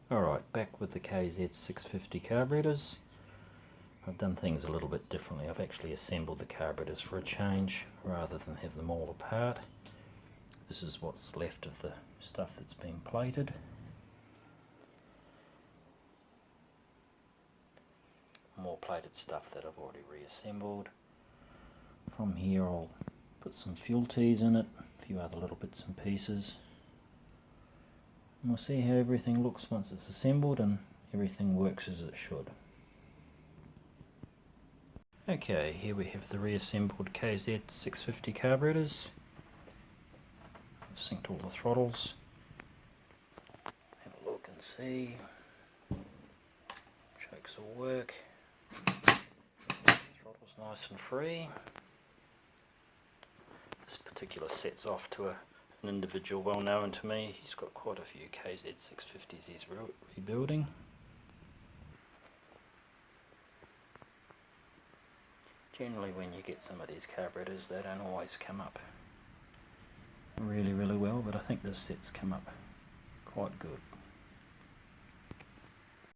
Alright, back with the KZ650 carburetors. I've done things a little bit differently. I've actually assembled the carburetors for a change rather than have them all apart. This is what's left of the stuff that's been plated. More plated stuff that I've already reassembled. From here I'll put some fuel tees in it, a few other little bits and pieces. And we'll see how everything looks once it's assembled and everything works as it should. Okay, here we have the reassembled KZ650 carburetors. I've synced all the throttles. Have a look and see. Chokes will work. Throttle's nice and free. This particular set's off to an individual well known to me. He's got quite a few KZ650s he's rebuilding. Generally when you get some of these carburetors they don't always come up really well, but I think this set's come up quite good.